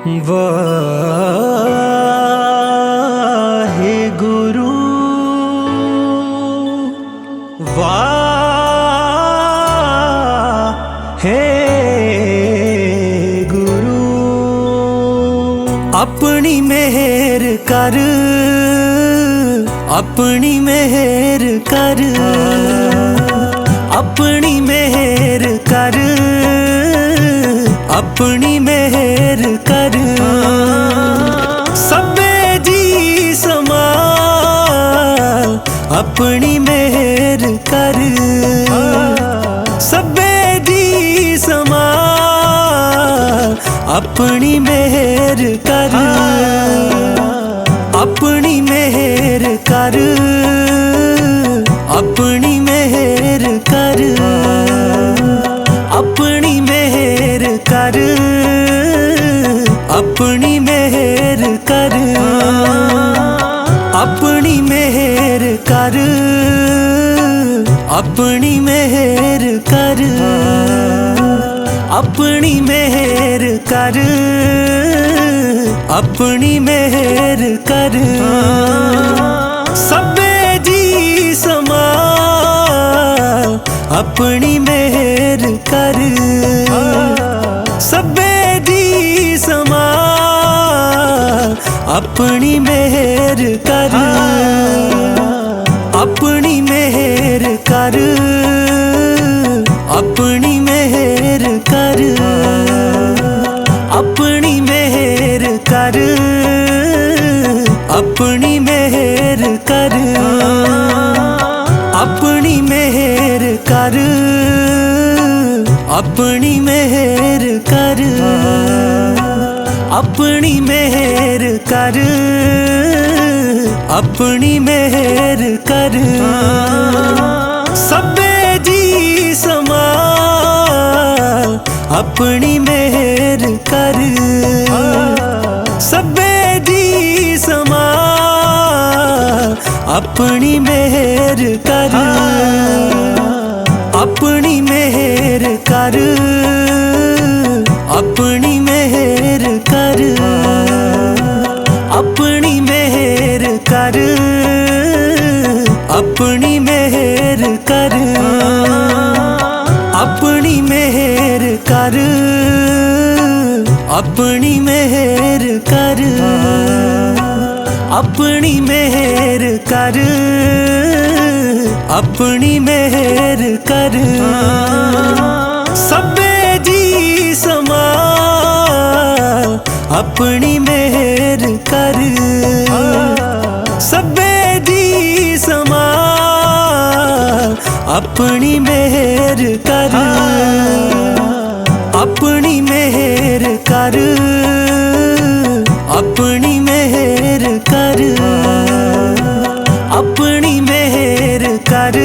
वाहेगुरु वाहेगुरु। अपनी मेहर कर, अपनी मेहर कर, अपनी मेहर कर, अपनी मेहर कर। सबे जी समाल अपनी मेहर कर, सबे जी समाल अपनी मेहर कर, अपनी मेहर कर, अपनी मेहर कर, अपनी मेहर कर, अपनी मेहर कर, अपनी मेहर कर, अपनी मेहर कर, अपनी मेहर कर, अपनी मेहर कर। सबे जी समाल अपनी मेहर कर, सबे जी समाल अपनी मेहर कर, अपनी मेहर कर, अपनी मेहर कर, अपनी मेहर कर, अपनी मेहर कर, अपनी मेहर कर, अपनी मेहर कर, अपनी मेहर कर, अपनी मेहर कर। सबे जी समाल अपनी मेहर कर, सबे जी समाल अपनी मेहर कर, अपनी मेहर कर, अपनी मेहर कर, अपनी मेहर कर, अपनी मेहर कर, अपनी मेहर कर, अपनी मेहर कर, अपनी मेहर कर, अपनी मेहर कर। सबे जी समाल अपनी मेहर कर, सबे जी समाल अपनी मेहर कर, अपनी मेहर कर, अपनी मेहर कर, अपनी मेहर कर,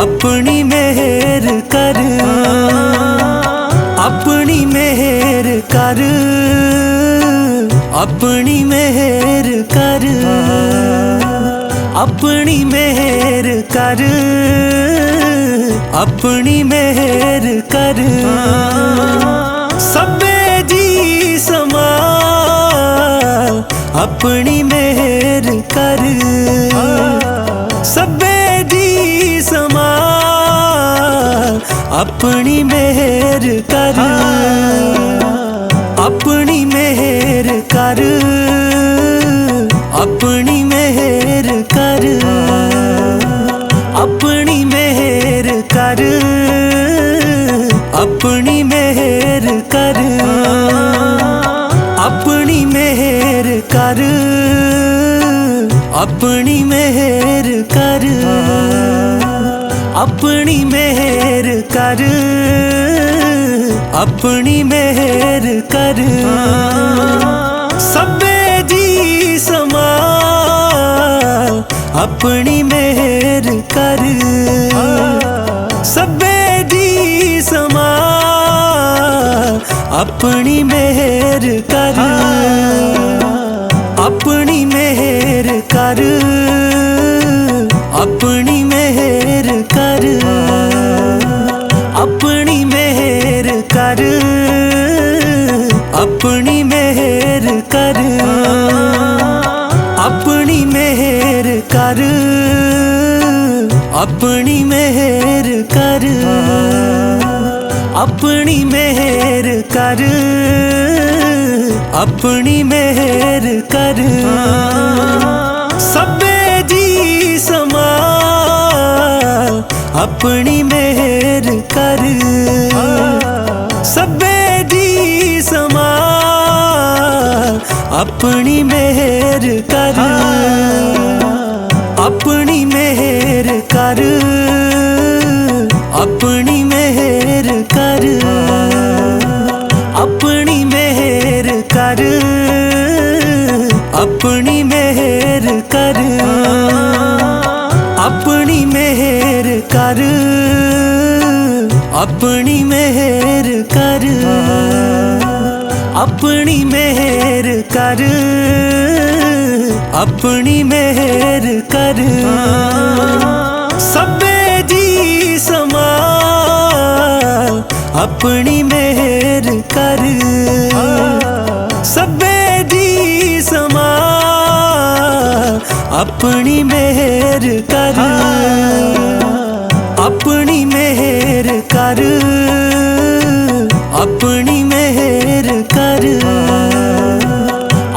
अपनी मेहर कर, अपनी मेहर कर, अपनी मेहर कर, अपनी मेहर कर, अपनी मेहर कर। सबे जी समाल अपनी मेहर कर, सबे जी समाल अपनी मेहर कर, अपनी मेहर कर, अपनी मेहर कर, अपनी मेहर कर, अपनी मेहर कर, अपनी मेहर कर, अपनी मेहर कर, अपनी मेहर कर, अपनी मेहर कर। सबे जी समाल अपनी मेहर कर, सबे जी समाल अपनी मेहर कर, अपनी मेहर कर, अपनी मेहर कर, अपनी मेहर कर, अपनी मेहर कर, अपनी मेहर कर, अपनी मेहर कर, अपनी मेहर कर, अपनी मेहर कर। सबे जी समाल अपनी मेहर कर, सबे जी समाल अपनी मेहर कर, अपनी मेहर कर, अपनी मेहर कर, अपनी मेहर कर, अपनी मेहर कर, अपनी मेहर कर, अपनी मेहर कर, अपनी मेहर कर, अपनी मेहर कर। सबे जी समाल अपनी मेहर कर, सबे जी समाल अपनी मेहर कर, अपनी मेहर कर, अपनी मेहर कर,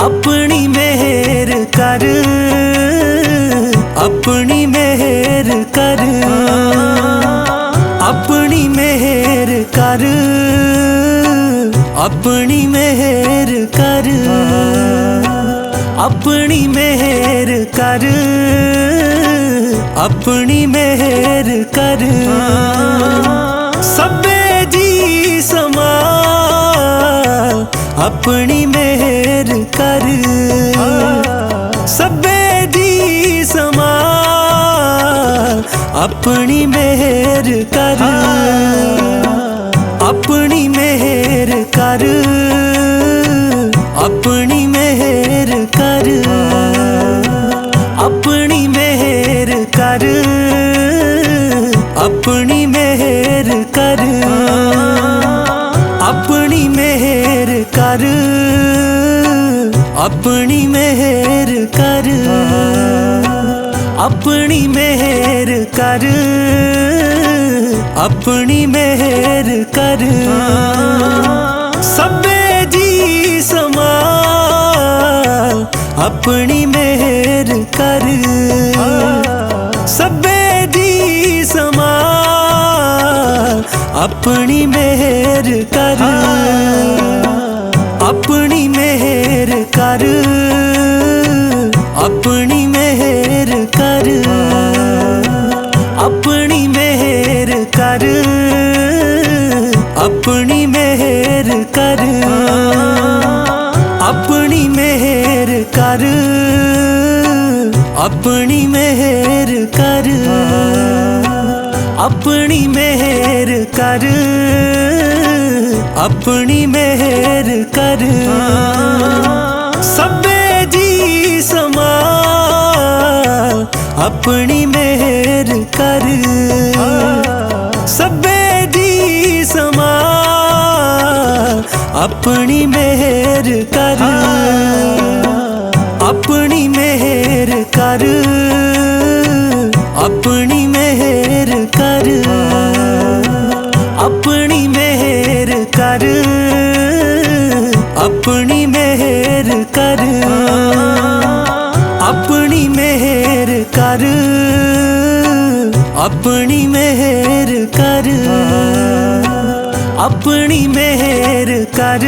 अपनी मेहर कर, अपनी मेहर कर, अपनी मेहर कर, अपनी मेहर कर, अपनी मेहर कर, अपनी मेहर कर। सबे जी समाल अपनी मेहर कर, सबे जी समाल अपनी मेहर कर, अपनी मेहर कर, अपनी मेहर कर, अपनी मेहर कर, अपनी मेहर कर, अपनी मेहर कर, अपनी मेहर कर, अपनी मेहर कर, अपनी मेहर कर। सबे जी समाल अपनी मेहर कर, सबे जी समाल अपनी मेहर कर, अपनी मेहर कर, अपनी मेहर कर, अपनी मेहर कर, अपनी मेहर कर, अपनी मेहर कर, अपनी मेहर कर, अपनी मेहर कर, अपनी मेहर कर। सबे जी समाल अपनी मेहर कर, सबे जी समाल अपनी मेहर कर, अपनी मेहर कर, अपनी मेहर कर, अपनी मेहर कर, अपनी मेहर कर, अपनी मेहर कर, अपनी मेहर कर, अपनी मेहर कर,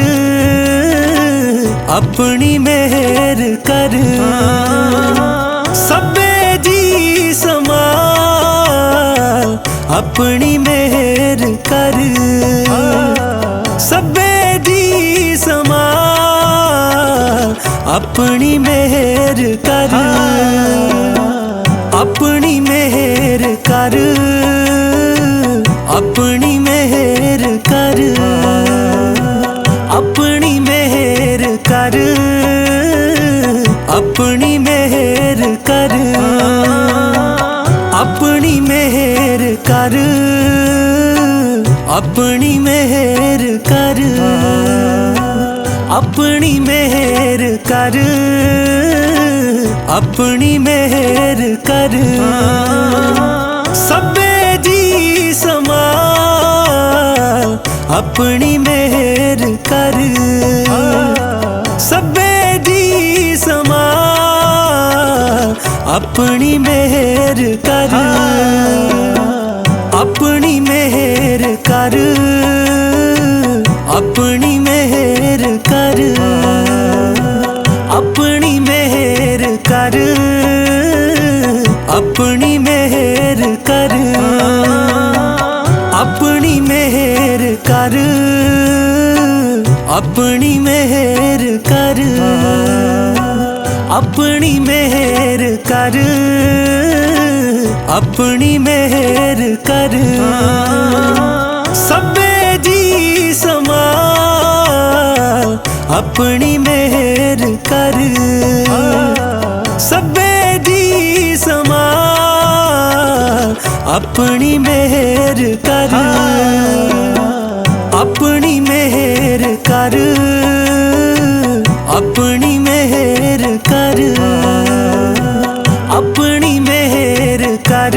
अपनी मेहर कर। सबे जी समाल अपनी मेहर कर, सबे जी समाल अपनी मेहर कर, अपनी मेहर कर, अपनी मेहर कर, अपनी मेहर कर, अपनी मेहर कर, अपनी मेहर कर, अपनी मेहर कर, अपनी मेहर कर, अपनी मेहर कर। सबे जी समाल अपनी मेहर कर, सबे जी समाल अपनी मेहर कर। अपनी मेहर कर, अपनी मेहर कर, अपनी मेहर कर, अपनी मेहर कर, अपनी मेहर कर, अपनी मेहर कर, अपनी मेहर कर, अपनी मेहर कर। सबे जी समाल अपनी मेहर कर, सबे जी समाल अपनी मेहर कर। अपनी मेहर कर, अपनी मेहर कर, अपनी मेहर कर,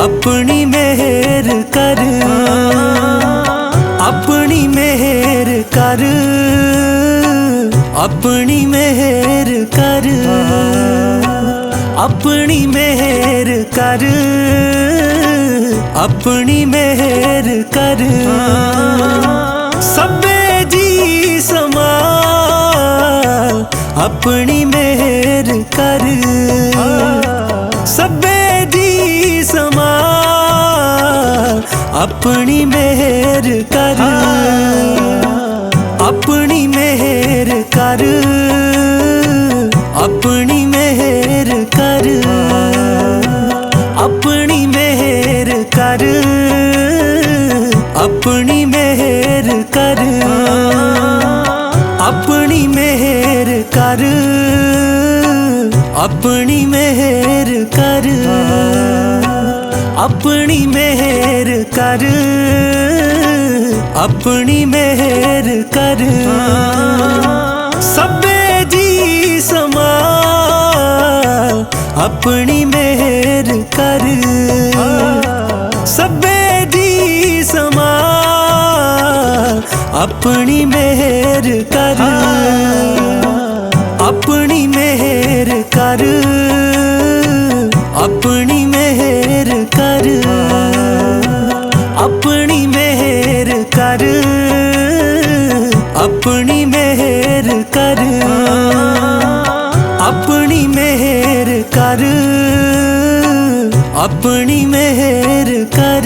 अपनी मेहर कर, अपनी मेहर कर, अपनी मेहर कर, अपनी मेहर कर, अपनी मेहर कर। सबे जी समाल अपनी मेहर कर, सबे जी समाल अपनी मेहर कर। अपनी मेहर कर, अपनी मेहर कर, अपनी मेहर कर, अपनी मेहर कर, अपनी मेहर कर, अपनी मेहर कर, अपनी मेहर कर, अपनी मेहर कर। सबे जी समाल अपनी मेहर कर, सबे जी समाल अपनी मेहर कर। अपनी मेहर कर, अपनी मेहर कर, अपनी मेहर कर, अपनी मेहर कर, अपनी मेहर कर, अपनी मेहर कर,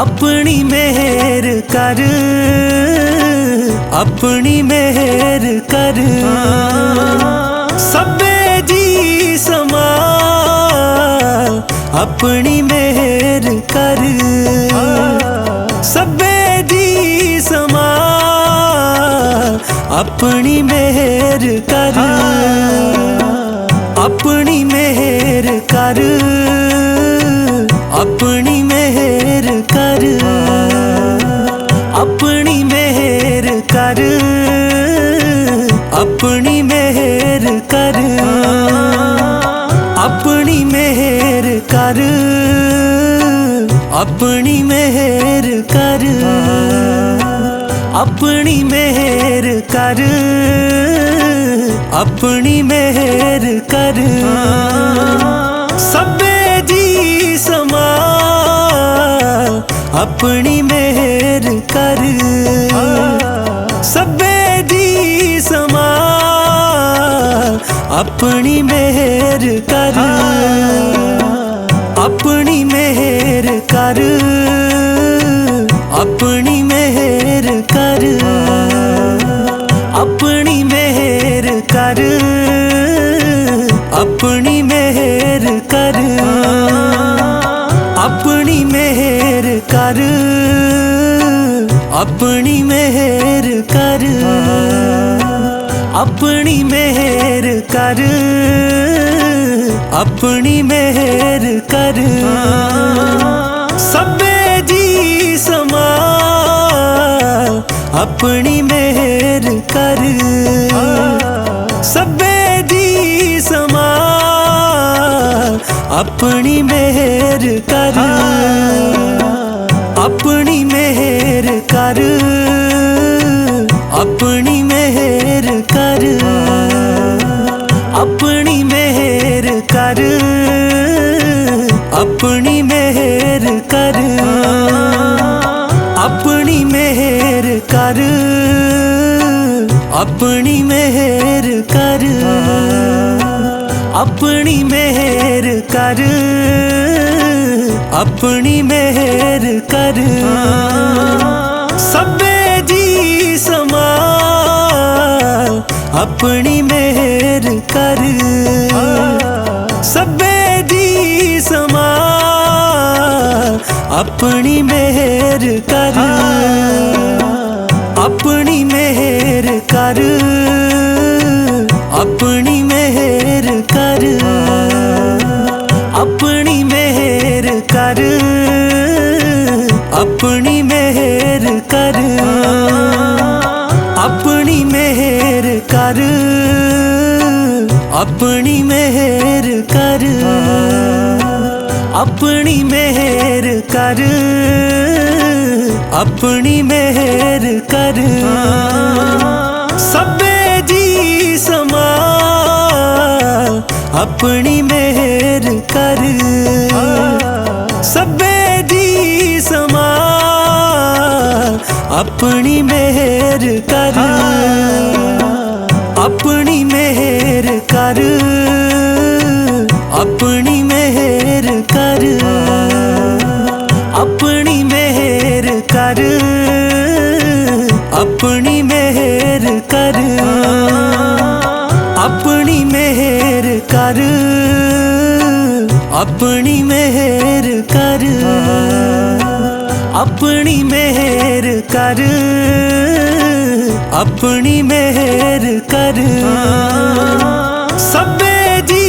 अपनी मेहर कर, अपनी मेहर कर। सबे जी समाल अपनी मेहर कर, सबे जी समाल अपनी मेहर कर। अपनी मेहर कर, अपनी मेहर कर, अपनी मेहर कर, अपनी मेहर कर, अपनी मेहर कर, अपनी मेहर कर, अपनी मेहर कर, अपनी मेहर कर। सबे जी समाल अपनी मेहर कर, सबे जी समाल अपनी मेहर कर। अपनी मेहर कर, अपनी मेहर कर, अपनी मेहर कर, अपनी मेहर कर, अपनी मेहर कर, अपनी मेहर कर, अपनी मेहर कर, अपनी मेहर कर। सबे जी समाल अपनी मेहर कर। सब्बे जी समाल अपनी मेहर कर। अपनी मेहर कर। अपनी मेहर कर। अपनी मेहर कर। अपनी मेहर कर। अपनी मेहर कर। अपनी मेहर कर। अपनी मेहर कर। अपनी मेहर कर। सब्बे जी समाल अपनी मेहर कर। सब्बे जी समाल अपनी मेहर कर। अपनी मेहर कर। अपनी मेहर कर। अपनी मेहर कर। अपनी मेहर कर। अपनी मेहर कर। अपनी मेहर कर। अपनी मेहर कर। अपनी मेहर कर। सब्बे जी समाल अपनी मेहर कर। सब्बे जी समाल अपनी मेहर कर। अपनी मेहर कर। अपनी मेहर कर। अपनी मेहर कर। अपनी मेहर कर। अपनी मेहर कर। अपनी मेहर कर। अपनी मेहर कर। अपनी मेहर कर। सब्बे जी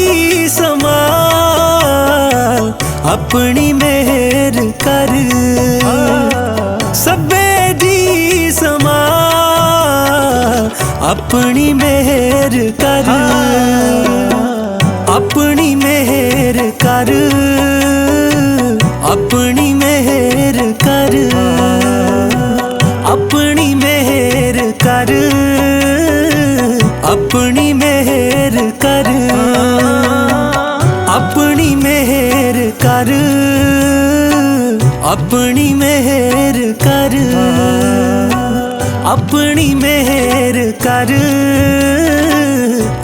समाल अपनी मेहर कर। सब्बे जी समाल अपनी मेहर कर। अपनी मेहर कर। अपनी मेहर कर। अपनी मेहर कर। अपनी मेहर कर। अपनी मेहर कर। अपनी मेहर कर। अपनी मेहर कर।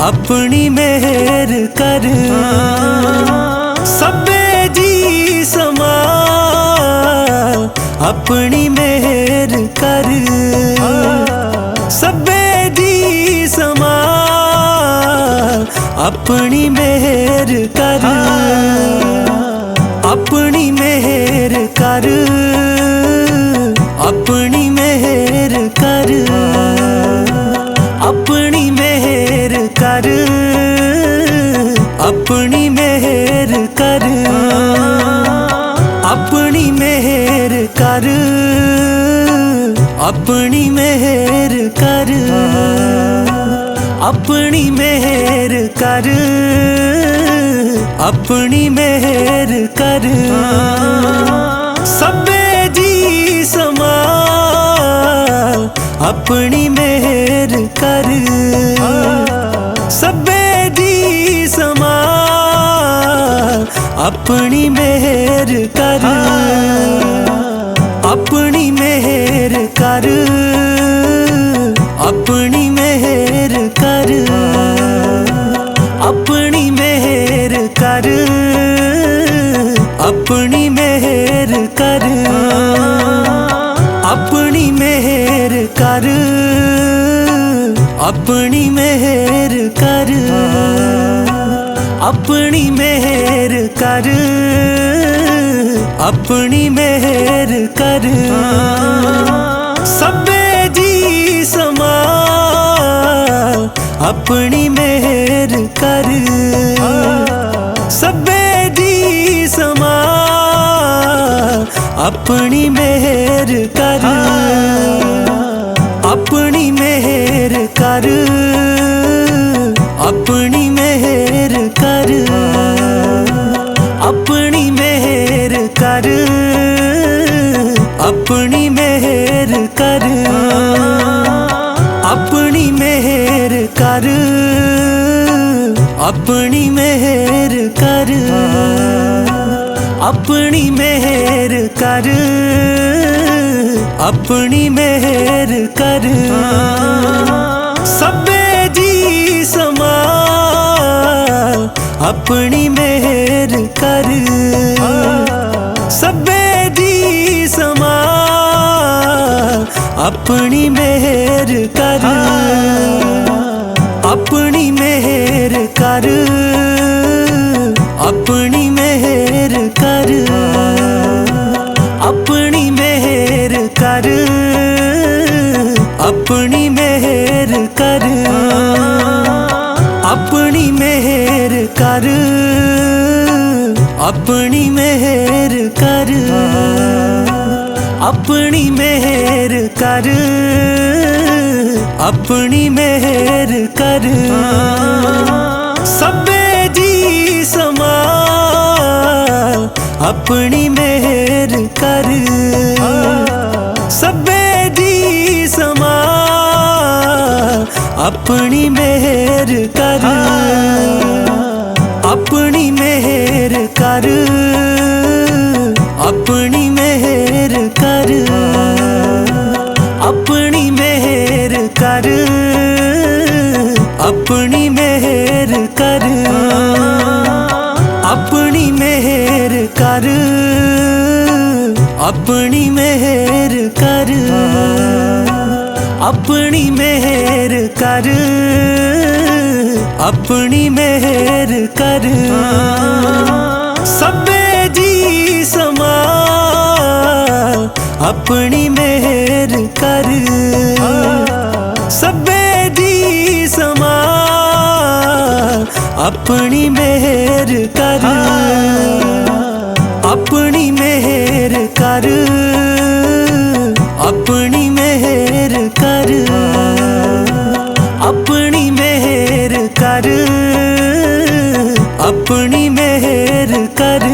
अपनी मेहर कर। सब्बे जी समाल अपनी मेहर कर। सब्बे जी समाल अपनी मेहर कर। अपनी मेहर कर। अपनी मेहर कर। अपनी मेहर कर। अपनी मेहर कर। अपनी मेहर कर। अपनी मेहर कर। अपनी मेहर कर। अपनी मेहर कर। सब्बे जी समाल अपनी मेहर कर। सब्बे जी समाल अपनी मेहर कर। अपनी मेहर कर। अपनी मेहर कर। अपनी मेहर कर। अपनी मेहर कर। अपनी मेहर कर। अपनी मेहर कर। अपनी मेहर कर। अपनी मेहर कर। सब्बे जी समाल अपनी मेहर कर। सब्बे जी समाल अपनी मेहर कर। अपनी मेहर कर, अपनी मेहर कर, अपनी मेहर कर, अपनी मेहर कर। सबे जी समाल अपनी मेहर कर, सबे जी समाल अपनी मेहर कर, अपनी मेहर कर, अपनी मेहर कर, अपनी मेहर कर, अपनी मेहर कर, अपनी मेहर कर, अपनी मेहर कर, अपनी मेहर कर, अपनी मेहर कर। सबे जी समाल अपनी मेहर कर, सबे जी समाल अपनी मेहर कर, अपनी मेहर कर, अपनी मेहर कर, अपनी मेहर कर, अपनी मेहर कर, अपनी मेहर कर, अपनी मेहर कर, अपनी मेहर कर, अपनी मेहर कर। सबे जी समाल अपनी मेहर कर, सबे जी समाल अपनी मेहर कर, अपनी मेहर कर, अपनी मेहर कर, अपनी मेहर कर, अपनी मेहर कर,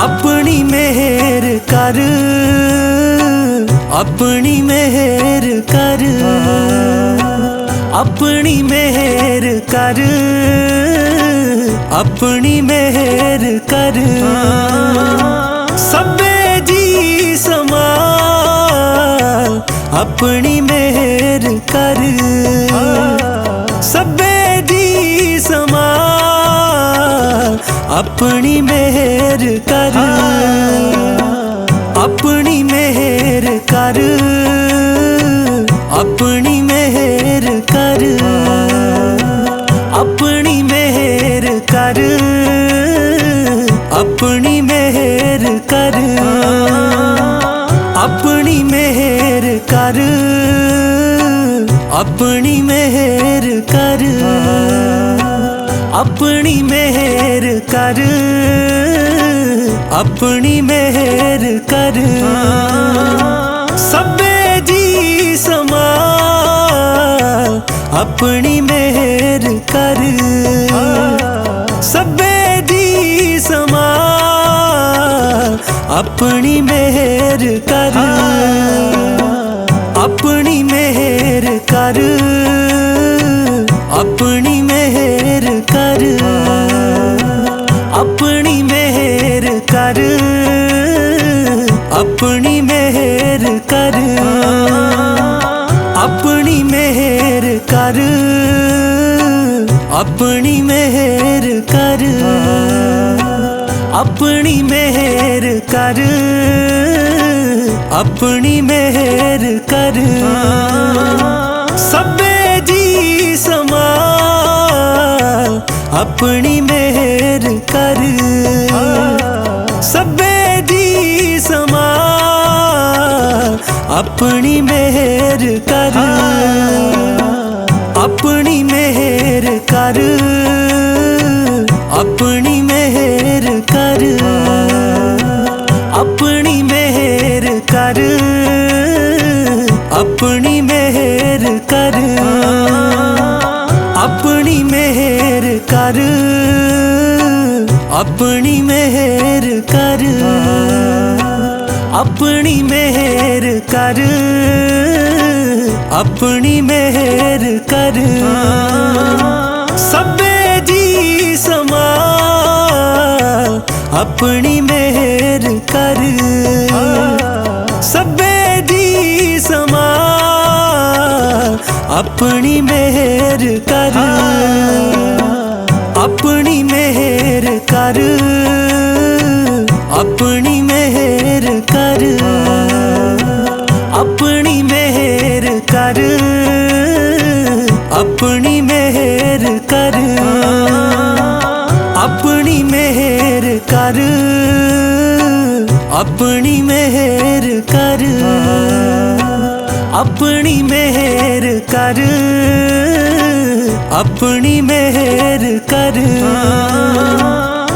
अपनी मेहर कर, अपनी मेहर कर, अपनी मेहर कर, अपनी मेहर कर। सबे जी समाल अपनी मेहर कर, सबे जी समाल अपनी मेहर कर, अपनी मेहर कर, अपनी मेहर कर, अपनी मेहर कर, अपनी मेहर कर, अपनी मेहर कर, अपनी मेहर कर, अपनी मेहर कर, अपनी मेहर कर। सबे जी समाल अपनी मेहर कर, सबे जी समाल अपनी मेहर कर, अपनी मेहर कर, अपनी मेहर कर, अपनी मेहर कर, अपनी मेहर कर, अपनी मेहर कर, अपनी मेहर कर, अपनी मेहर कर, अपनी मेहर कर। सबे जी समाल अपनी मेहर कर, सबे जी समाल अपनी मेहर कर, अपनी मेहर कर, अपनी मेहर कर, अपनी मेहर कर, अपनी मेहर कर, अपनी मेहर कर, अपनी मेहर कर, अपनी मेहर कर, अपनी मेहर कर। सब्बे जी समाल अपनी मेहर कर। सब्बे जी समाल अपनी मेहर कर। अपनी मेहर कर। अपनी मेहर कर। अपनी मेहर कर। अपनी मेहर कर। अपनी मेहर कर। अपनी मेहर कर। अपनी मेहर कर। अपनी मेहर कर।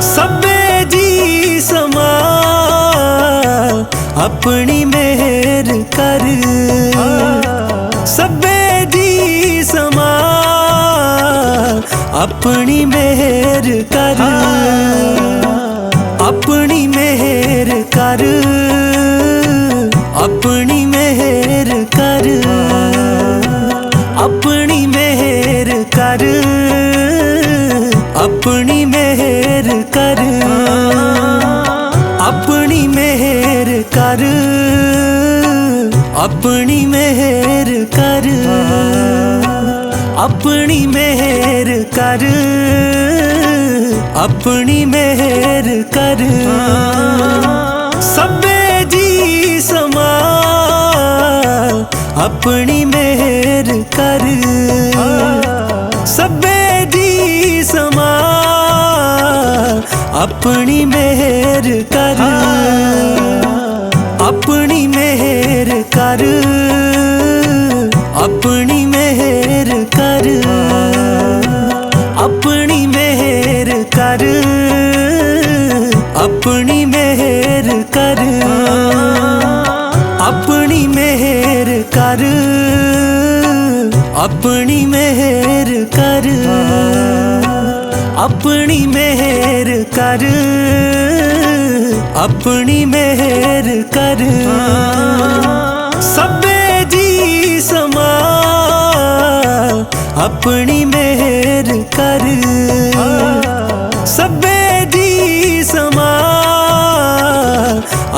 सब्बे जी समाल अपनी मेहर कर। सब्बे जी समाल अपनी मेहर कर। अपनी मेहर कर। अपनी मेहर कर। अपनी मेहर कर। अपनी मेहर कर। अपनी मेहर कर। अपनी मेहर कर। अपनी मेहर कर। अपनी मेहर कर। सब्बे जी समाल अपनी मेहर कर। सब्बे जी समाल अपनी मेहर कर। अपनी मेहर कर। अपनी मेहर कर। अपनी मेहर कर। अपनी मेहर कर। अपनी मेहर कर। अपनी मेहर कर। अपनी मेहर कर। अपनी मेहर कर। सब्बे जी समाल अपनी मेहर कर। सब्बे जी समाल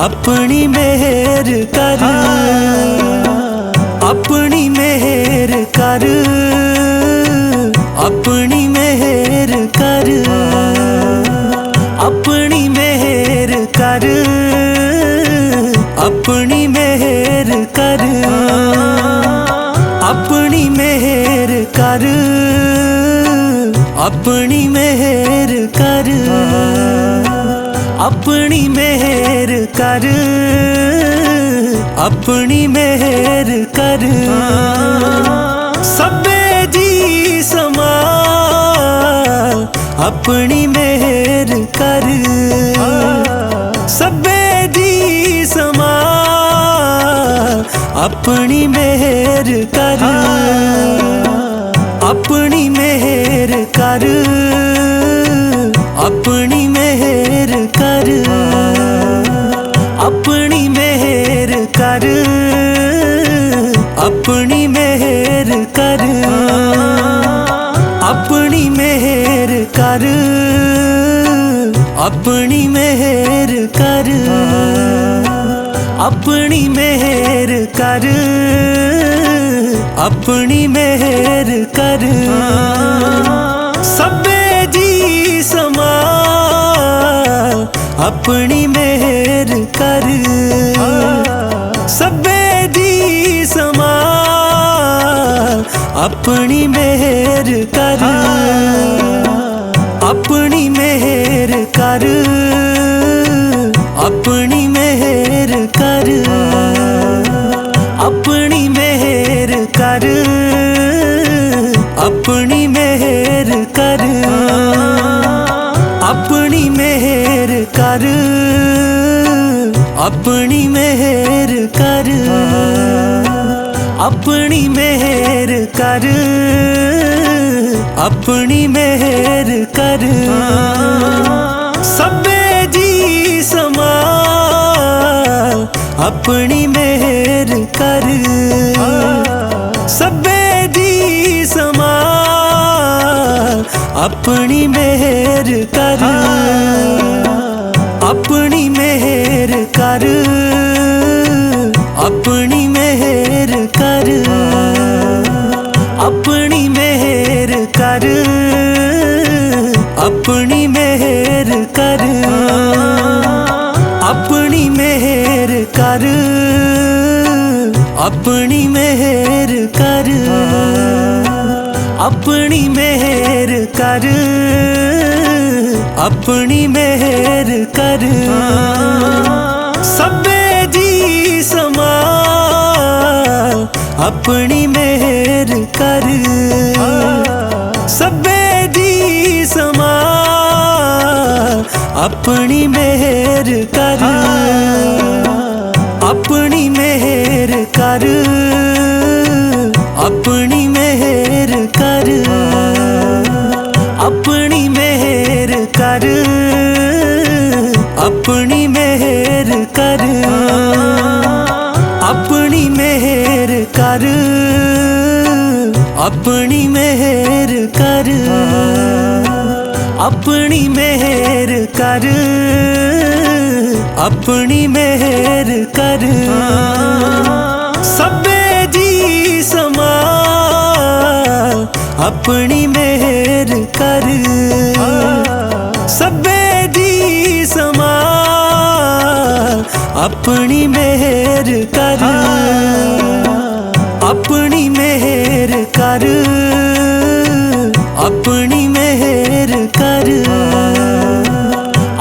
अपनी मेहर कर। अपनी मेहर कर। अपनी मेहर कर। अपनी मेहर कर। अपनी मेहर कर। अपनी मेहर कर। अपनी मेहर कर। अपनी मेहर कर। अपनी मेहर कर। सब्बे जी समाल अपनी मेहर कर। सब्बे जी समाल अपनी मेहर कर। अपनी मेहर कर। अपनी मेहर कर। अपनी मेहर कर। अपनी मेहर कर। अपनी मेहर कर। अपनी मेहर कर। अपनी मेहर कर। अपनी मेहर कर। सब्बे जी समाल अपनी मेहर कर। सब्बे जी समाल अपनी मेहर कर। अपनी मेहर कर। अपनी मेहर कर। अपनी मेहर कर। अपनी मेहर कर। अपनी मेहर कर। अपनी मेहर कर। अपनी मेहर कर। अपनी मेहर कर। सब्बे जी समाल अपनी मेहर कर। अपनी मेहर कर, अपनी मेहर कर, अपनी मेहर कर, अपनी मेहर कर, अपनी मेहर कर, अपनी मेहर कर, अपनी मेहर कर, अपनी मेहर कर, अपनी मेहर कर। सबे जी समाल अपनी मेहर कर, सबे जी समाल अपनी मेहर कर, अपनी मेहर कर, अपनी मेहर कर, अपनी मेहर कर, अपनी मेहर कर, अपनी मेहर कर, अपनी मेहर कर, अपनी मेहर कर, अपनी मेहर कर। सबे जी समाल अपनी मेहर कर, सबे जी समाल अपनी मेहर कर, अपनी मेहर कर, अपनी मेहर कर,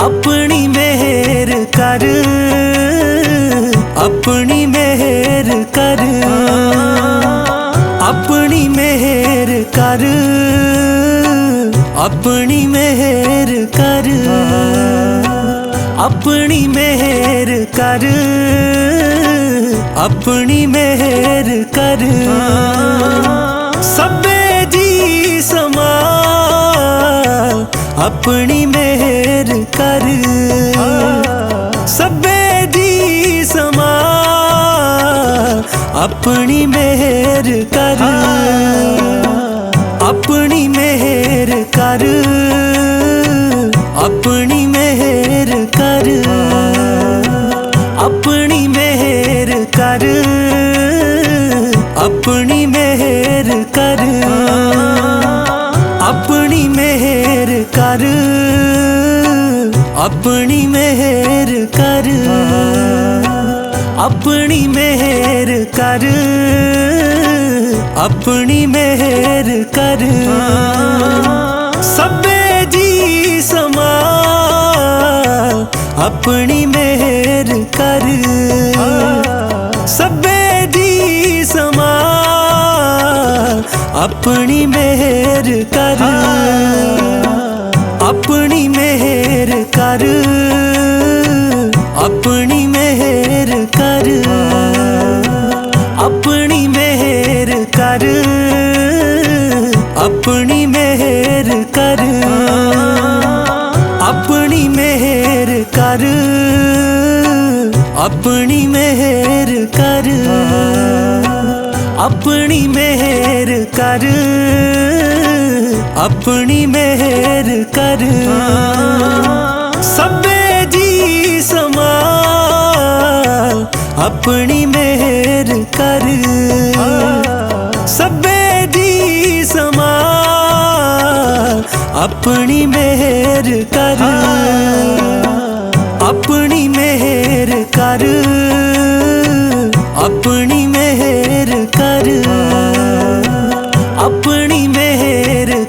अपनी मेहर कर, अपनी मेहर कर, अपनी मेहर कर, अपनी मेहर कर, अपनी मेहर कर, अपनी मेहर कर। सबे जी समाल अपनी मेहर कर, सबे जी समाल अपनी मेहर कर, अपनी मेहर कर, अपनी मेहर कर, अपनी मेहर कर, अपनी मेहर कर, अपनी मेहर कर, अपनी मेहर कर, अपनी मेहर कर, अपनी मेहर कर। सबे जी समाल अपनी मेहर कर, सबे जी समाल अपनी मेहर कर, अपनी मेहर कर, अपनी मेहर कर, अपनी मेहर कर, अपनी मेहर कर, अपनी मेहर कर, अपनी मेहर कर, अपनी मेहर कर, अपनी मेहर कर। सबे जी समाल अपनी मेहर कर, सबे जी समाल अपनी मेहर कर, अपनी मेहर कर, अपनी मेहर कर, अपनी मेहर कर,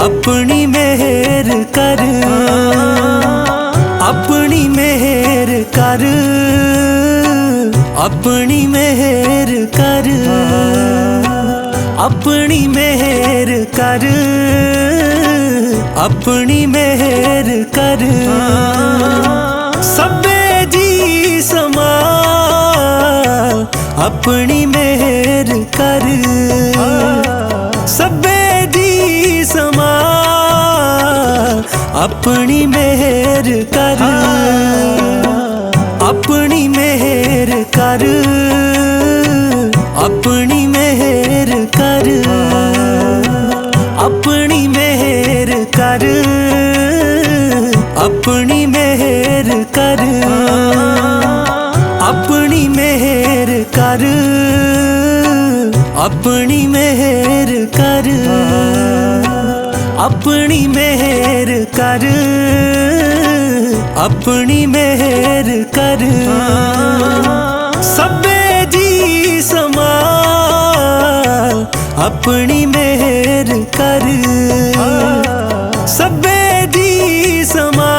अपनी मेहर कर, अपनी मेहर कर, अपनी मेहर कर, अपनी मेहर कर, अपनी मेहर कर। सबे जी समाल अपनी मेहर कर, सबे जी समाल अपनी मेहर कर, अपनी मेहर कर, अपनी मेहर कर, कर, अपनी मेहर कर, अपनी मेहर कर, अपनी मेहर कर। सबे जी समाल अपनी मेहर कर, सबे जी समाल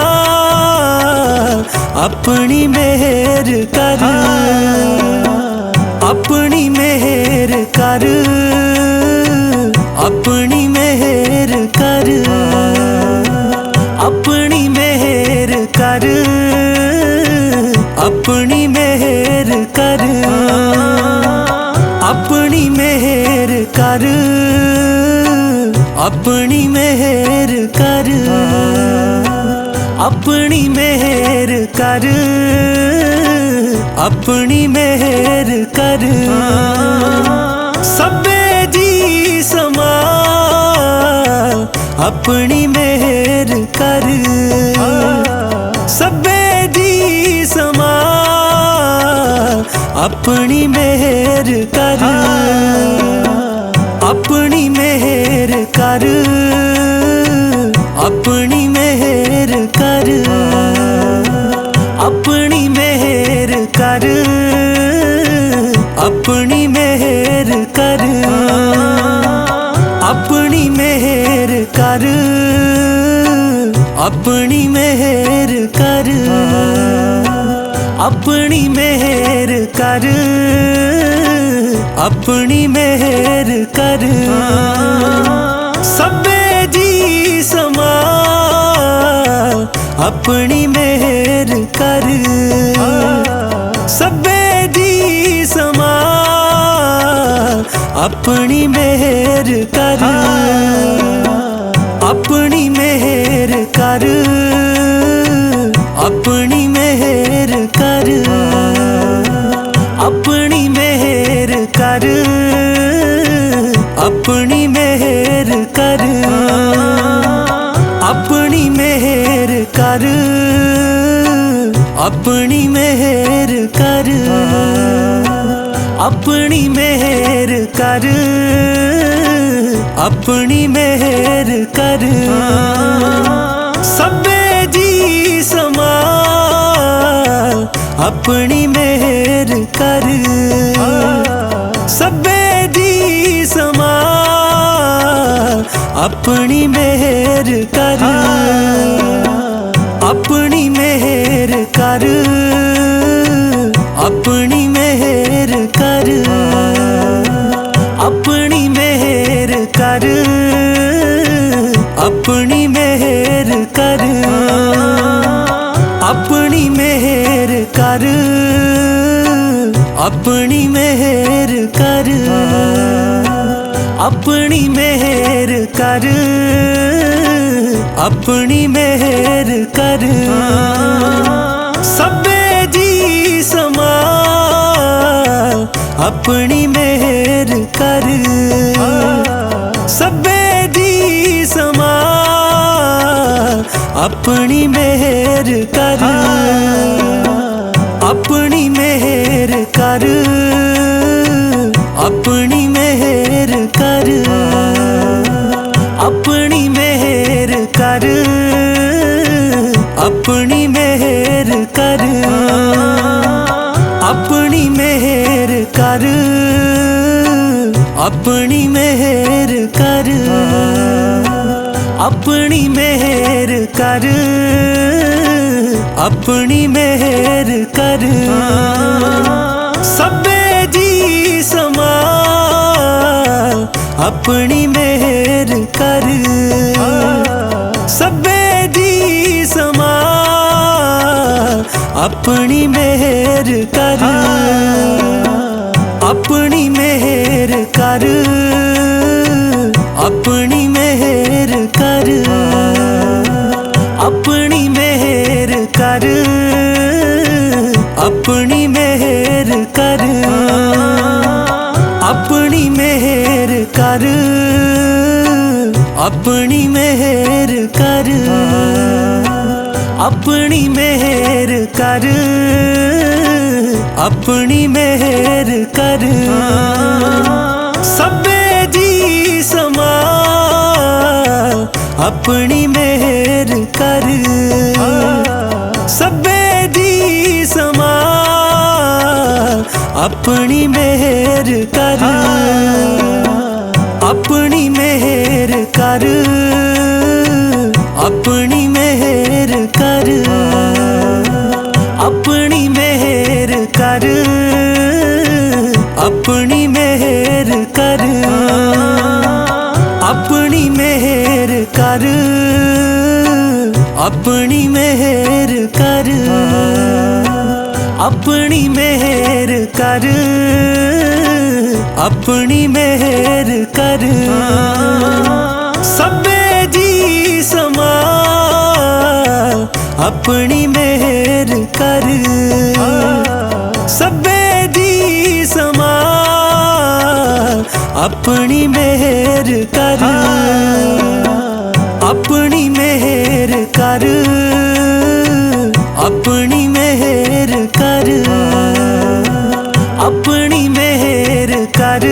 अपनी मेहर कर, अपनी मेहर कर, अपनी मेहर कर, अपनी मेहर कर, अपनी मेहर कर, अपनी मेहर कर, अपनी मेहर कर, अपनी मेहर कर, अपनी मेहर कर। सबे जी समाल अपनी मेहर कर, सबे जी समाल अपनी मेहर कर, अपनी मेहर कर, अपनी मेहर कर, अपनी मेहर कर, अपनी मेहर कर, अपनी मेहर कर, अपनी मेहर कर, अपनी मेहर कर, अपनी मेहर कर। सबे जी समाल अपनी मेहर कर, सबे जी समाल अपनी मेहर कर, अपनी मेहर कर, अपनी मेहर कर, अपनी मेहर कर, अपनी मेहर कर, अपनी मेहर कर, अपनी मेहर कर, अपनी मेहर कर, अपनी मेहर कर। सबे जी समाल अपनी मेहर कर, सबे जी समाल अपनी मेहर कर, अपनी मेहर कर, अपनी मेहर कर, अपनी मेहर कर, अपनी मेहर कर, अपनी मेहर कर, अपनी मेहर कर, अपनी मेहर कर, अपनी मेहर कर। सबे जी समाल अपनी मेहर कर, सबे जी समाल अपनी मेहर कर, अपनी मेहर कर, अपनी मेहर कर, अपनी मेहर कर, अपनी मेहर कर, अपनी मेहर कर, अपनी मेहर कर, अपनी मेहर कर, अपनी मेहर कर। सबे जी समाल अपनी मेहर कर, सबे जी समाल अपनी मेहर कर, अपनी मेहर कर, अपनी मेहर कर, अपनी मेहर कर, अपनी मेहर कर, अपनी मेहर कर, अपनी मेहर कर, अपनी मेहर कर, अपनी मेहर अपनी मेहर कर। सब्बे जी समाल अपनी मेहर कर। अपनी मेहर कर। अपनी मेहर कर। अपनी मेहर कर। अपनी मेहर कर। अपनी मेहर कर। अपनी मेहर कर। अपनी मेहर कर। अपनी मेहर कर। सब्बे जी समाल अपनी मेहर कर। सब्बे जी समाल अपनी मेहर कर। अपनी मेहर कर। अपनी मेहर कर। अपनी मेहर कर।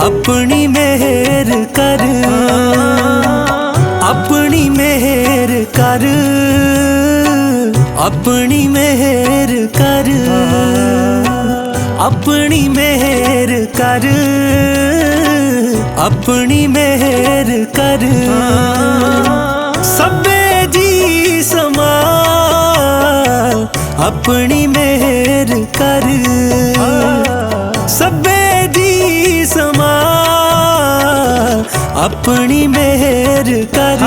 अपनी मेहर कर। अपनी मेहर कर। अपनी मेहर कर। अपनी मेहर कर। अपनी मेहर कर। सब्बे जी समाल अपनी मेहर कर। सब्बे जी समाल अपनी मेहर कर।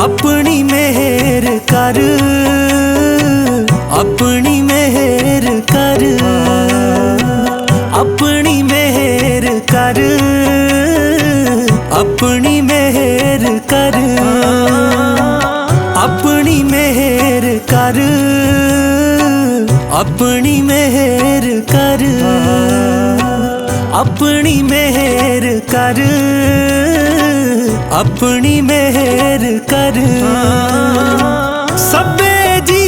अपनी मेहर कर। अपनी मेहर कर। अपनी मेहर कर। अपनी मेहर कर। अपनी मेहर कर। अपनी मेहर कर। अपनी मेहर कर। अपनी मेहर कर। सब्बे जी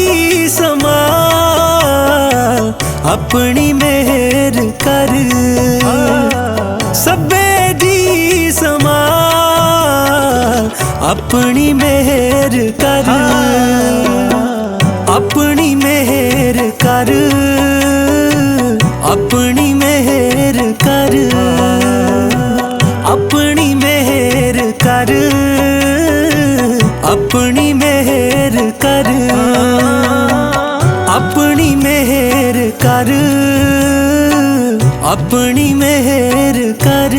समाल अपनी मेहर कर। सब्बे जी समाल अपनी मेहर कर। अपनी मेहर कर। अपनी मेहर कर। अपनी मेहर कर। अपनी मेहर कर। अपनी मेहर कर। अपनी मेहर कर।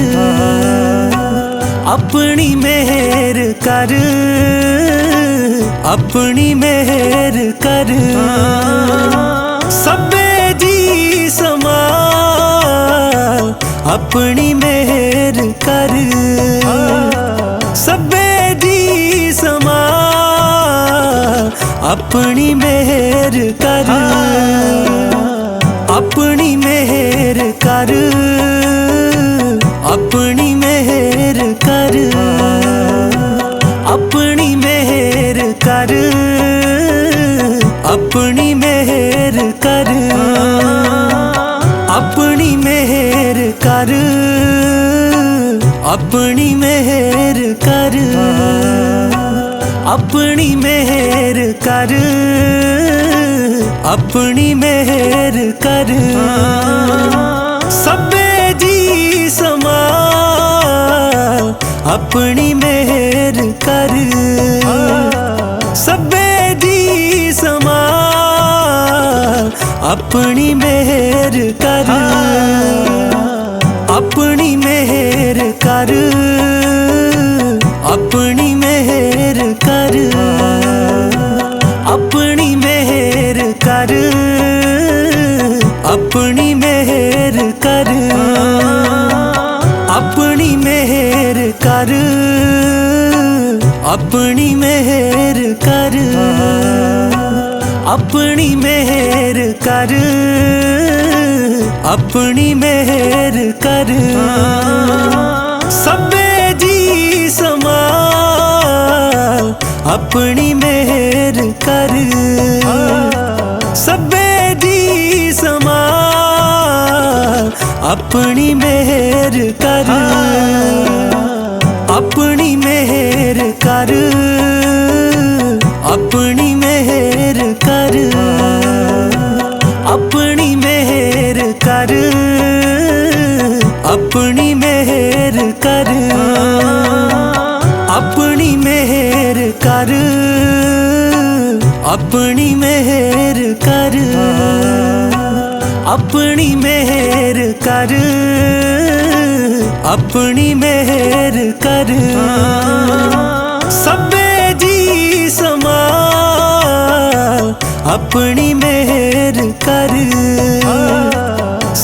अपनी मेहर कर। अपनी मेहर कर। सब्बे जी समाल अपनी मेहर कर। सब्बे जी समाल अपनी मेहर कर। अपनी मेहर कर। अपनी मेहर कर। अपनी मेहर कर। अपनी मेहर कर। अपनी मेहर कर। अपनी मेहर कर। अपनी मेहर कर। अपनी मेहर कर। सब्बे जी समाल अपनी मेहर कर। सब्बे जी समाल अपनी मेहर कर। अपनी मेहर कर। अपनी मेहर कर। अपनी मेहर कर। अपनी मेहर कर। अपनी मेहर कर। अपनी मेहर कर। अपनी मेहर कर। अपनी मेहर कर। सब्बे जी समाल अपनी मेहर कर। सब्बे जी समाल अपनी मेहर कर। अपनी मेहर कर, अपनी मेहर कर, अपनी मेहर कर, अपनी मेहर कर, अपनी मेहर कर, अपनी मेहर कर, अपनी मेहर कर, अपनी मेहर कर। सबे जी समाल अपनी मेहर कर,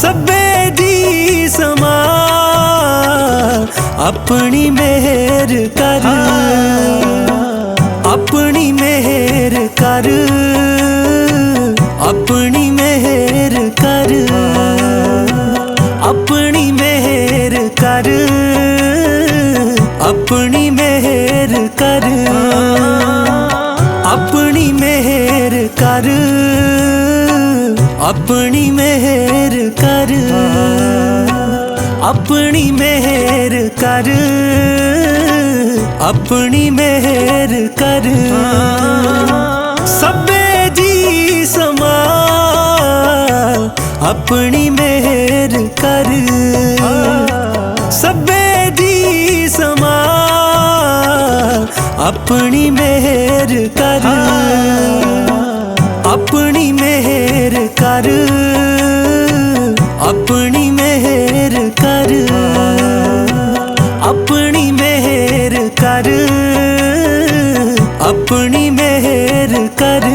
सबे जी समाल अपनी मेहर कर, अपनी मेहर कर, अपनी मेहर कर, अपनी मेहर कर, अपनी मेहर कर, अपनी मेहर कर, अपनी मेहर कर, अपनी मेहर कर, अपनी मेहर कर। सबे जी समाल अपनी मेहर कर, सबे जी समाल अपनी मेहर कर, अपनी मेहर कर, अपनी मेहर कर, अपनी मेहर कर, अपनी मेहर कर,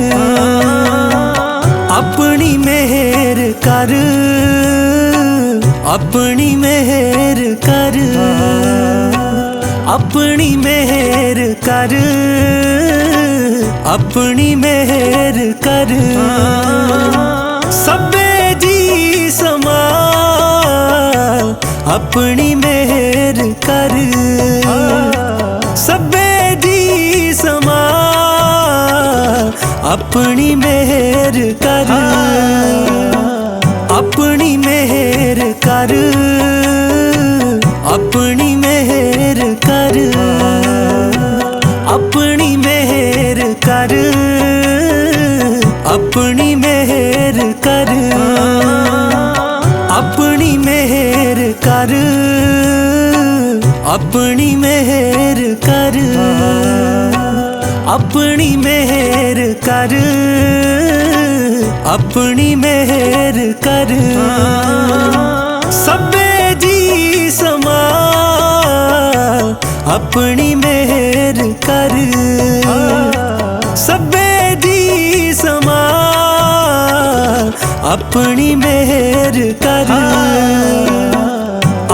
अपनी मेहर कर, अपनी मेहर कर, अपनी मेहर कर, अपनी मेहर कर। सबे जी समाल अपनी मेहर कर, सबे जी समाल अपनी मेहर कर, अपनी मेहर कर, अपनी मेहर कर, अपनी मेहर कर, अपनी मेहर कर, अपनी मेहर कर, अपनी मेहर कर, अपनी मेहर कर, अपनी मेहर कर। सबे जी समाल अपनी मेहर कर, सबे जी समाल अपनी मेहर कर,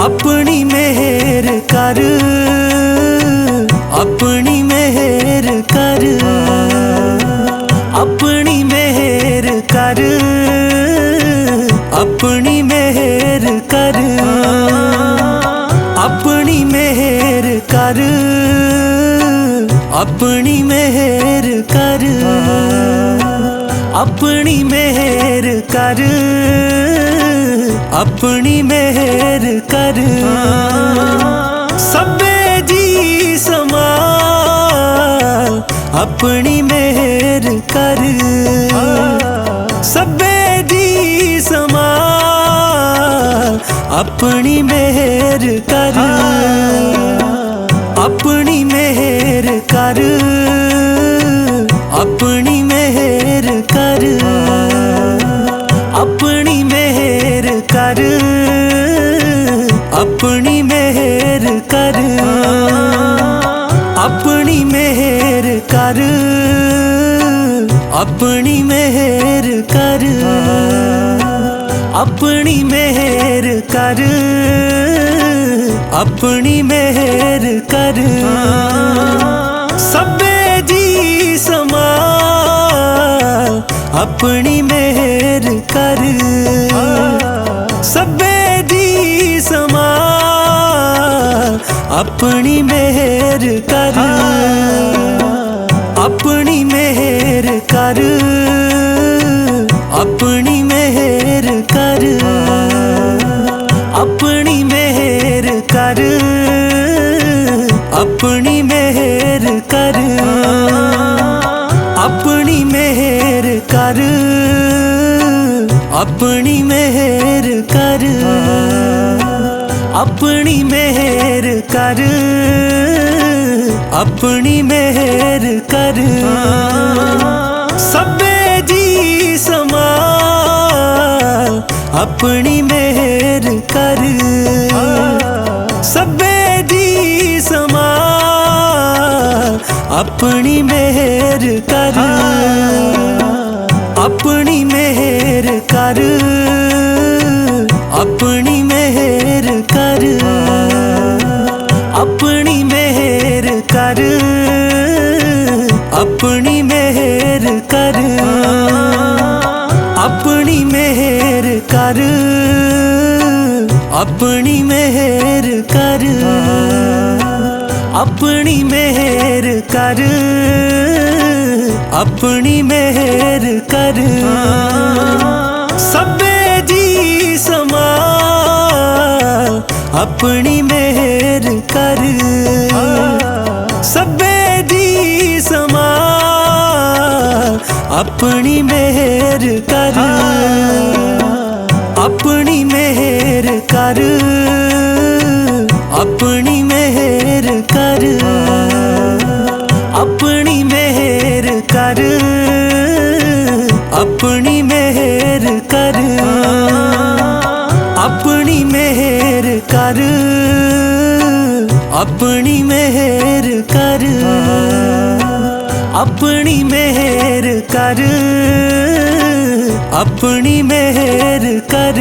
अपनी मेहर कर, अपनी मेहर कर, अपनी मेहर कर, अपनी मेहर कर, अपनी मेहर कर, अपनी मेहर कर, अपनी मेहर कर, अपनी मेहर कर। सबे जी समाल अपनी मेहर कर, सबे जी समाल अपनी मेहर कर, अपनी मेहर कर, अपनी मेहर कर, अपनी मेहर कर, अपनी मेहर कर, अपनी मेहर कर, अपनी मेहर कर, अपनी मेहर कर, अपनी मेहर कर। सबे जी समाल अपनी मेहर कर, सबे जी समाल अपनी मेहर कर, अपनी मेहर कर, अपनी मेहर कर, अपनी मेहर कर, अपनी मेहर कर, अपनी मेहर कर, अपनी मेहर कर। सबे जी समाल अपनी मेहर कर, सबे जी समाल अपनी मेहर कर, अपनी मेहर कर, अपनी मेहर कर, अपनी मेहर कर, अपनी मेहर कर, अपनी मेहर कर, अपनी मेहर कर, अपनी मेहर कर, अपनी मेहर कर। सबे जी समाल अपनी मेहर कर, सबे जी समाल अपनी मेहर कर, अपनी मेहर कर, अपनी मेहर कर, अपनी मेहर कर, अपनी मेहर कर, अपनी मेहर कर, अपनी मेहर कर, अपनी मेहर कर, अपनी मेहर कर।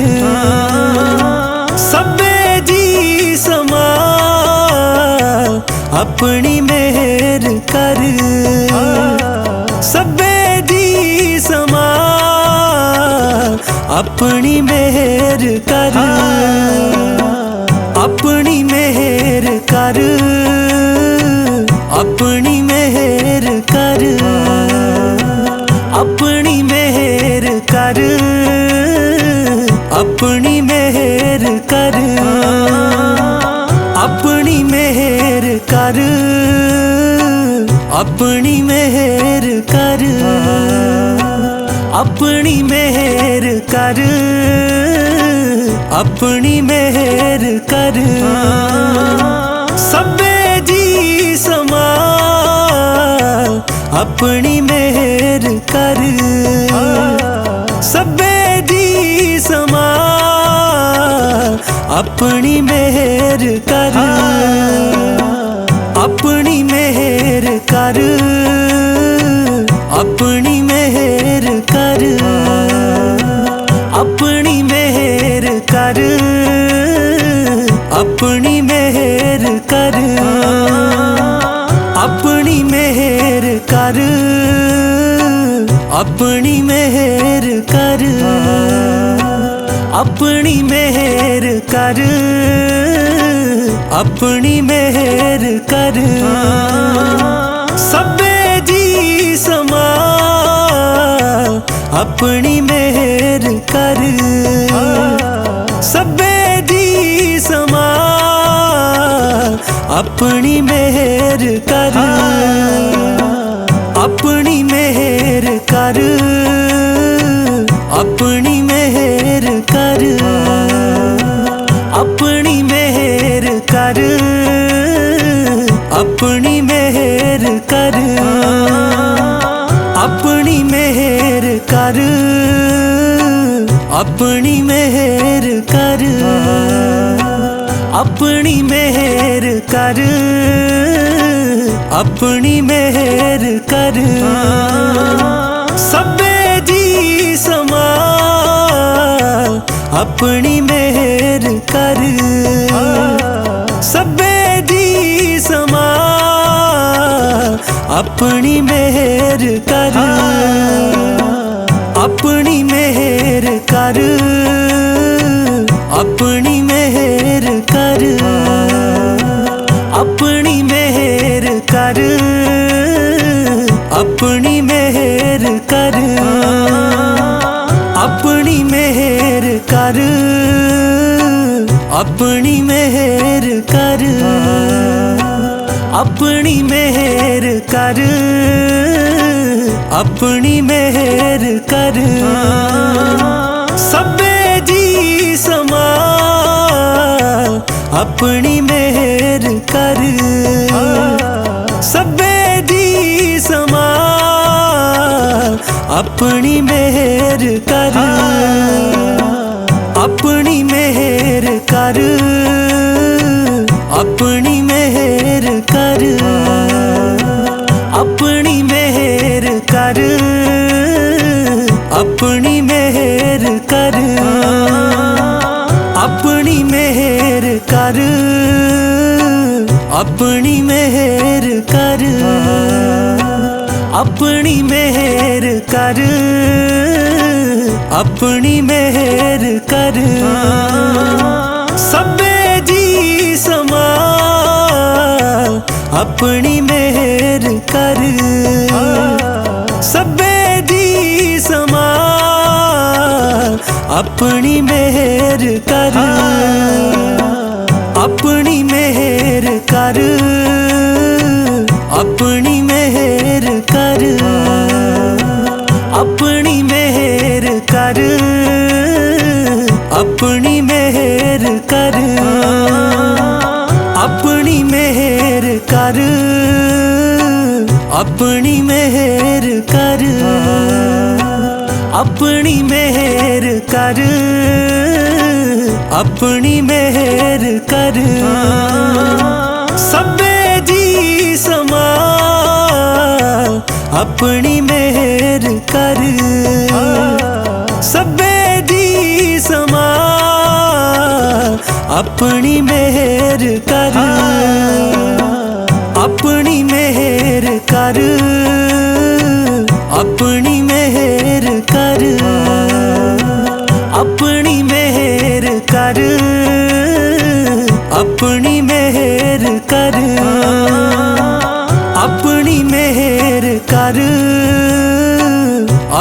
सबे जी समाल अपनी मेहर कर, सबे जी समाल अपनी मेहर कर, अपनी मेहर कर, अपनी मेहर कर, अपनी मेहर कर, अपनी मेहर कर, अपनी मेहर कर, अपनी मेहर कर, अपनी मेहर कर, अपनी मेहर कर। सबे जी समाल अपनी मेहर कर, सबे जी समाल अपनी मेहर कर, अपनी मेहर कर, अपनी मेहर कर, अपनी मेहर कर, अपनी मेहर कर, अपनी मेहर कर, अपनी मेहर कर, अपनी मेहर कर, अपनी मेहर कर। सबे जी समाल अपनी मेहर कर, सबे जी समाल अपनी मेहर कर, अपनी मेहर कर, अपनी मेहर कर, अपनी मेहर कर, अपनी मेहर कर, अपनी मेहर कर, अपनी मेहर कर, अपनी मेहर कर, अपनी मेहर कर। सबे जी समाल अपनी मेहर कर, सबे जी समाल अपनी मेहर कर, अपनी मेहर कर, अपनी मेहर कर, अपनी मेहर कर, अपनी मेहर कर, अपनी मेहर कर, अपनी मेहर कर, अपनी मेहर कर, अपनी मेहर कर। सब अपनी मेहर कर। सब्बे दी संभाल अपनी मेहर कर। अपनी मेहर कर। अपनी मेहर कर। अपनी मेहर कर। अपनी मेहर कर। अपनी मेहर कर। अपनी मेहर कर। अपनी मेहर कर। अपनी मेहर कर। सब्बे जी संभाल अपनी मेहर कर। सब्बे जी संभाल अपनी मेहर कर। अपनी मेहर कर। अपनी मेहर कर। अपनी मेहर कर। अपनी मेहर कर। अपनी मेहर कर। अपनी मेहर कर। अपनी मेहर कर। अपनी मेहर कर। सब्बे जी संभाल अपनी मेहर कर। सब्बे जी संभाल अपनी मेहर कर। अपनी मेहर कर। अपनी मेहर कर। अपनी मेहर कर। अपनी मेहर कर। अपनी मेहर कर।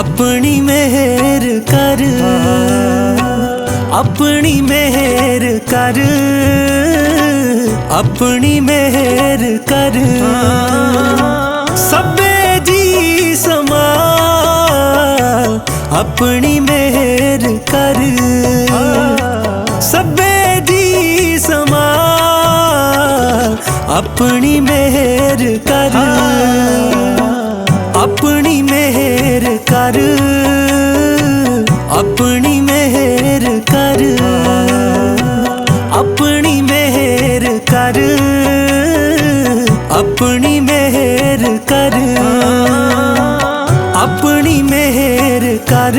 अपनी मेहर कर। अपनी मेहर कर। अपनी मेहर कर। सब्बे जी संभाल अपनी मेहर कर। सब्बे जी संभाल अपनी मेहर कर। अपनी मेहर कर। अपनी मेहर कर। अपनी मेहर कर। अपनी मेहर कर। अपनी मेहर कर।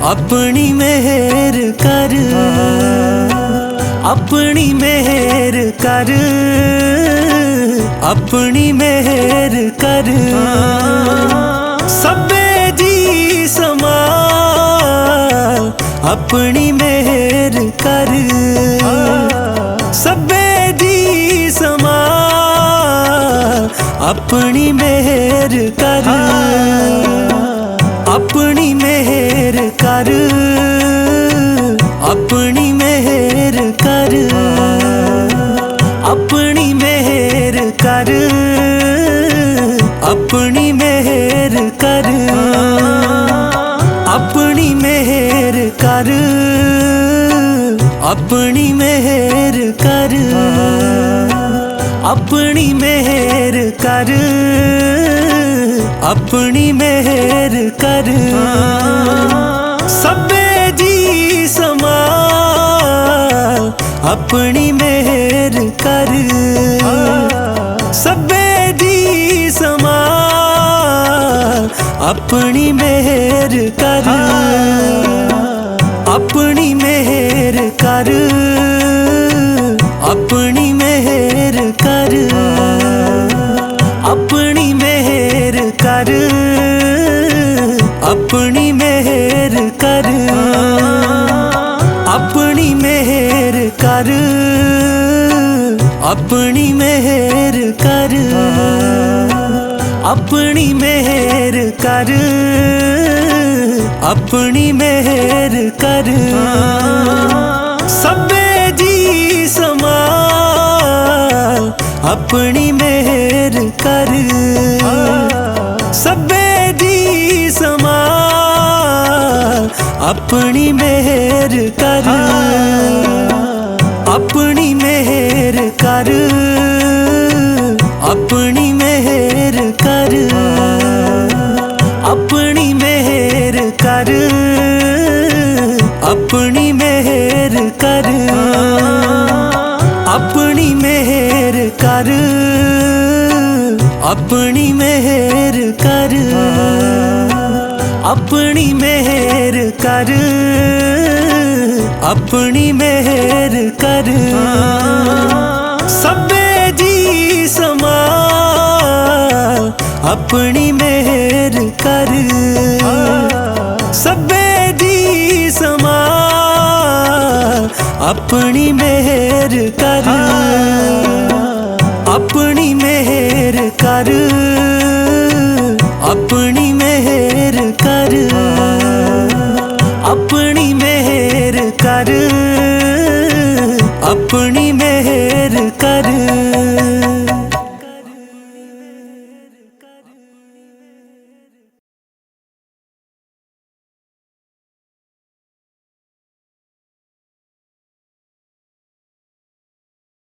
अपनी मेहर कर। अपनी मेहर कर। अपनी मेहर कर। सब्बे जी संभाल अपनी मेहर कर। सब्बे जी संभाल अपनी मेहर कर। अपनी मेहर कर। अपनी मेहर कर। अपनी मेहर कर। अपनी मेहर कर। अपनी मेहर कर। अपनी मेहर कर। अपनी मेहर कर। अपनी मेहर कर। सब्बे जी संभाल अपनी मेहर कर। सब्बे जी संभाल अपनी मेहर कर। अपनी मेहर कर। अपनी मेहर कर। अपनी मेहर कर। अपनी मेहर कर। अपनी मेहर कर। अपनी मेहर कर। अपनी मेहर कर। अपनी मेहर कर। सब्बे जी संभाल अपनी मेहर कर। सब्बे जी संभाल अपनी मेहर कर। अपनी मेहर कर, अपनी मेहर कर, अपनी मेहर कर, अपनी मेहर कर, अपनी मेहर कर, अपनी मेहर कर, अपनी मेहर कर, अपनी मेहर कर। सबे जी समाल अपनी मेहर कर, सबे जी समाल अपनी मेहर कर, अपनी मेहर कर, अपनी मेहर कर, अपनी मेहर कर, अपनी